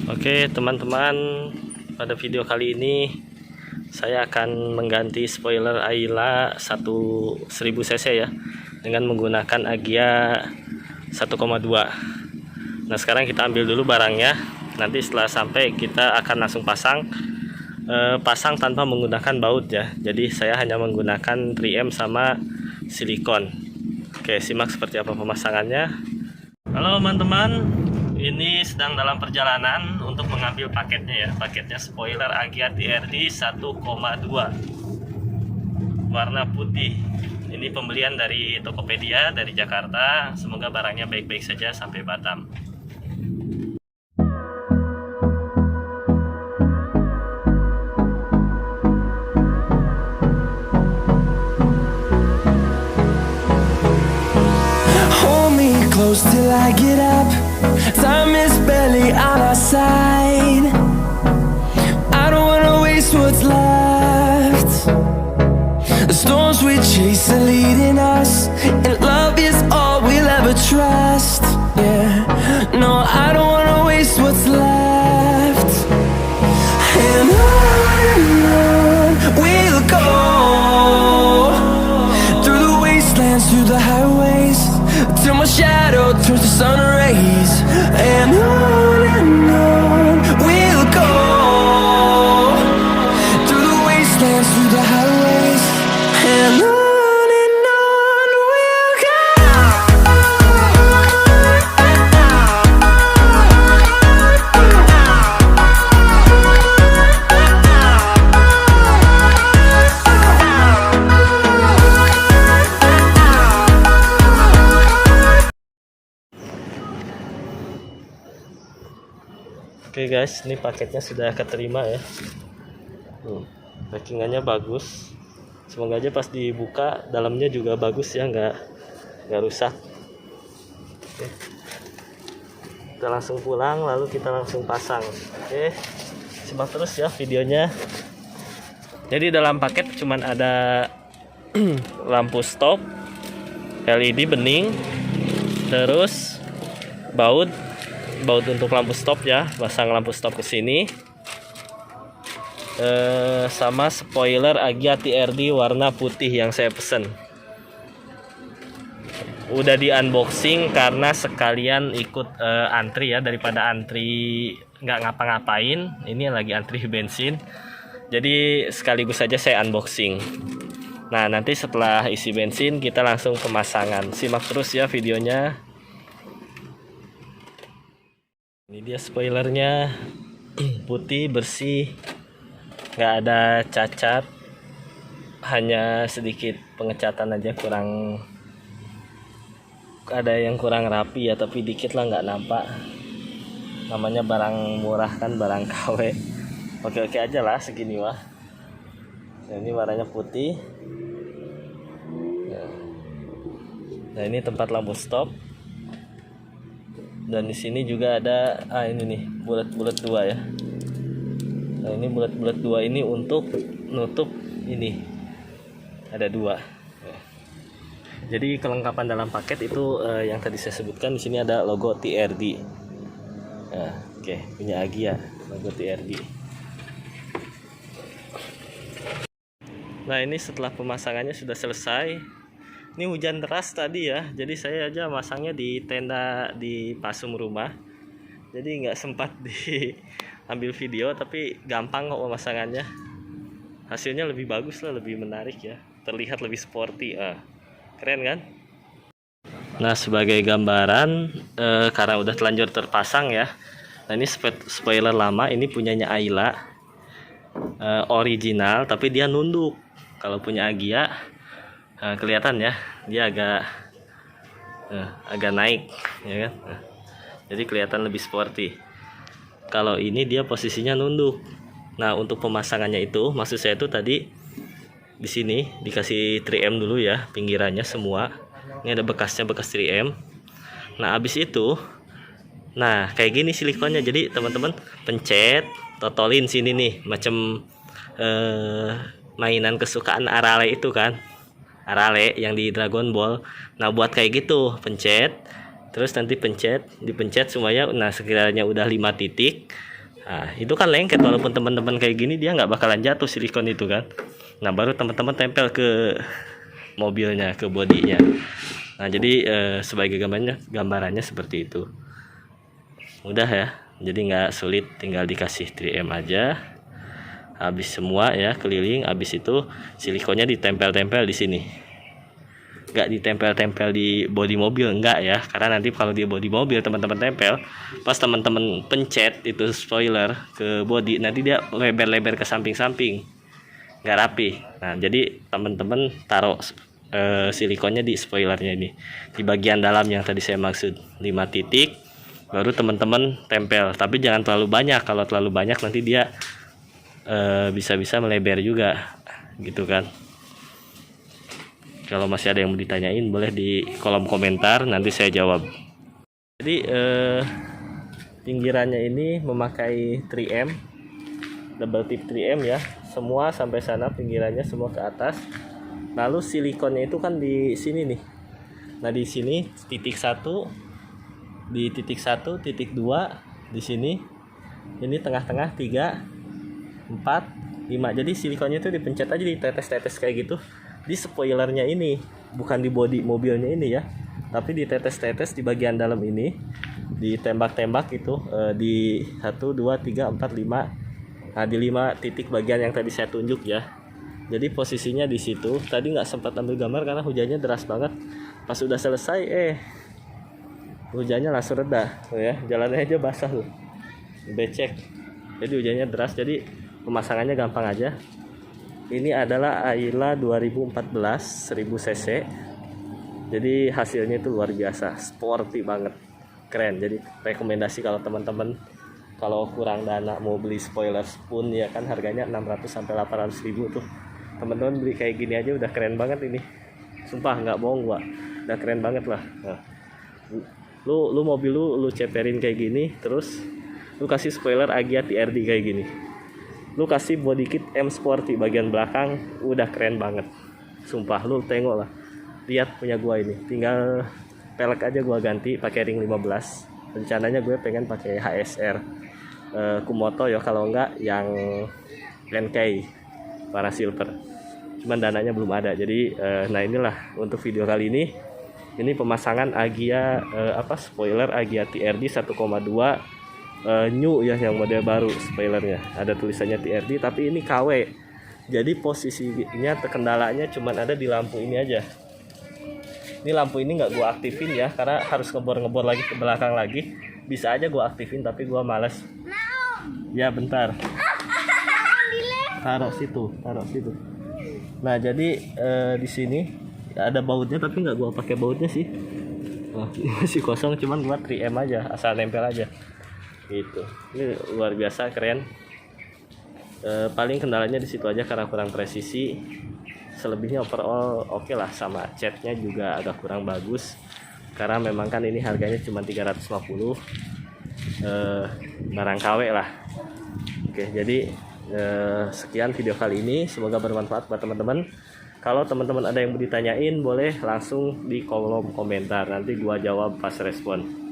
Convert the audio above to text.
Oke teman-teman, pada video kali ini saya akan mengganti spoiler Ayla 1000 cc ya, dengan menggunakan Agia 1,2. Nah sekarang kita ambil dulu barangnya. Nanti setelah sampai kita akan langsung pasang tanpa menggunakan baut ya. Jadi saya hanya menggunakan 3M sama silikon. Oke, simak seperti apa pemasangannya. Halo teman-teman, ini sedang dalam perjalanan untuk mengambil paketnya ya. Paketnya spoiler Agia TRD 1,2 warna putih. Ini pembelian dari Tokopedia dari Jakarta. Semoga barangnya baik-baik saja sampai Batam. Close till I get up. Time is barely on our side. I don't wanna waste what's left. The storms we chase are leading us, and love is all we'll ever trust. Yeah, no, I don't wanna waste what's left. And on we'll go, through the wastelands, through the highways, till my shadow turns to sun rays. And on we'll go, through the wastelands, through the highways. And on we'll go. Oke guys, ini paketnya sudah keterima ya. Packingannya bagus. Semoga aja pas dibuka dalamnya juga bagus ya, nggak rusak. Oke. Kita langsung pulang lalu kita langsung pasang. Oke, simak terus ya videonya. Jadi dalam paket cuman ada lampu stop, LED bening, terus baut untuk lampu stop ya, pasang lampu stop ke sini, sama spoiler Agia TRD warna putih yang saya pesen. Udah di unboxing karena sekalian ikut antri ya, daripada antri nggak ngapa-ngapain. Ini lagi antri bensin, jadi sekaligus saja saya unboxing. Nah nanti setelah isi bensin kita langsung pemasangan. Simak terus ya videonya. Ini dia spoilernya, putih bersih, nggak ada cacat, hanya sedikit pengecatan aja, ada yang kurang rapi ya, tapi dikit lah, nggak nampak. Namanya barang murah kan, barang KW. Oke aja lah segini mah. Nah, ini warnanya putih. Nah ini tempat lampu stop. Dan di sini juga ada ini nih bulat-bulat dua ya. Nah ini bulat-bulat dua ini untuk nutup ini, ada dua. Jadi kelengkapan dalam paket itu yang tadi saya sebutkan. Di sini ada logo TRD. Nah, oke, punya Agia, logo TRD. Nah ini setelah pemasangannya sudah selesai. Ini hujan deras tadi ya, jadi saya aja masangnya di tenda di pasum rumah. Jadi nggak sempat diambil video, tapi gampang kok pemasangannya. Hasilnya lebih bagus lah, lebih menarik ya, terlihat lebih sporty. Keren kan? Nah sebagai gambaran, karena udah telanjur terpasang ya. Nah ini spoiler lama, ini punyanya Ayla, original, tapi dia nunduk. Kalau punya Agia, kelihatan ya, dia agak naik ya kan. Jadi kelihatan lebih sporty. Kalau ini dia posisinya nunduk. Nah untuk pemasangannya itu, maksud saya itu tadi di sini dikasih 3M dulu ya, pinggirannya semua. Ini ada bekasnya, bekas 3M. Nah habis itu, nah kayak gini silikonnya. Jadi teman-teman pencet, totolin sini nih, macam mainan kesukaan Arale itu kan, Arale yang di Dragon Ball. Nah buat kayak gitu, pencet, terus nanti dipencet semuanya. Nah sekiranya udah 5 titik, Nah, itu kan lengket, walaupun teman-teman kayak gini dia nggak bakalan jatuh silikon itu kan. Nah, baru teman-teman tempel ke mobilnya, ke bodinya. Nah, jadi sebagai gambarannya seperti itu. Mudah ya. Jadi nggak sulit, tinggal dikasih 3M aja. Habis semua ya keliling, habis itu silikonnya ditempel-tempel di sini. Nggak ditempel-tempel di bodi mobil, enggak ya, karena nanti kalau di bodi mobil teman-teman tempel, pas teman-teman pencet itu spoiler ke bodi, nanti dia lebar-lebar ke samping-samping, nggak rapi. Nah, jadi teman-teman taruh silikonnya di spoilernya ini, di bagian dalam yang tadi saya maksud 5 titik, baru teman-teman tempel. Tapi jangan terlalu banyak, kalau terlalu banyak nanti dia bisa-bisa melebar juga gitu kan. Kalau masih ada yang mau ditanyain boleh di kolom komentar, nanti saya jawab. Jadi pinggirannya ini memakai 3M, double tip 3M ya, semua sampai sana pinggirannya semua ke atas. Lalu silikonnya itu kan di sini nih. Nah, di sini titik 1, di titik 1, titik 2 di sini. Ini tengah-tengah 3, 4, 5. Jadi silikonnya itu dipencet aja, di tetes-tetes kayak gitu di spoilernya ini, bukan di bodi mobilnya ini ya, tapi di tetes-tetes di bagian dalam ini, ditembak-tembak itu di 1, 2, 3, 4, 5. Nah, di 5 titik bagian yang tadi saya tunjuk ya. Jadi posisinya di situ. Tadi nggak sempat ambil gambar karena hujannya deras banget. Pas sudah selesai hujannya langsung reda ya, jalannya aja basah loh, becek. Jadi hujannya deras, jadi pemasangannya gampang aja. Ini adalah Ayla 2014 1000 cc. Jadi hasilnya itu luar biasa, sporty banget, keren. Jadi rekomendasi kalau teman-teman kalau kurang dana mau beli spoiler spoon ya kan, harganya 600 sampai 800 ribu tuh. Teman-teman beli kayak gini aja udah keren banget ini. Sumpah nggak bohong gua, udah keren banget lah. Nah, lu mobil lu ceperin kayak gini, terus lu kasih spoiler Agya TRD kayak gini. Lu kasih body kit M Sporty bagian belakang, udah keren banget. Sumpah, lu tengok lah. Lihat punya gua ini. Tinggal pelek aja gua ganti pakai ring 15. Rencananya gue pengen pakai HSR Kumoto ya, kalau enggak yang NK warna silver. Cuman dananya belum ada. Jadi nah inilah untuk video kali ini. Ini pemasangan Agya spoiler Agya TRD 1,2 new ya, yang model baru spoilernya. Ada tulisannya TRD tapi ini KW. Jadi posisinya terkendalanya cuman ada di lampu ini aja. Ini lampu ini nggak gua aktifin ya, karena harus ngebor lagi ke belakang lagi. Bisa aja gua aktifin tapi gua males. Ya bentar. Taruh situ. Nah, jadi di sini ada bautnya tapi nggak gua pakai bautnya sih. Nah, masih kosong, cuman gua 3M aja, asal nempel aja. Gitu. Ini luar biasa keren. Paling kendalanya di situ aja karena kurang presisi. Selebihnya overall oke lah, sama catnya juga agak kurang bagus karena memang kan ini harganya cuma 350, barang KW lah. Oke, jadi sekian video kali ini, semoga bermanfaat buat teman-teman. Kalau teman-teman ada yang mau ditanyain boleh langsung di kolom komentar, nanti gua jawab pas respon.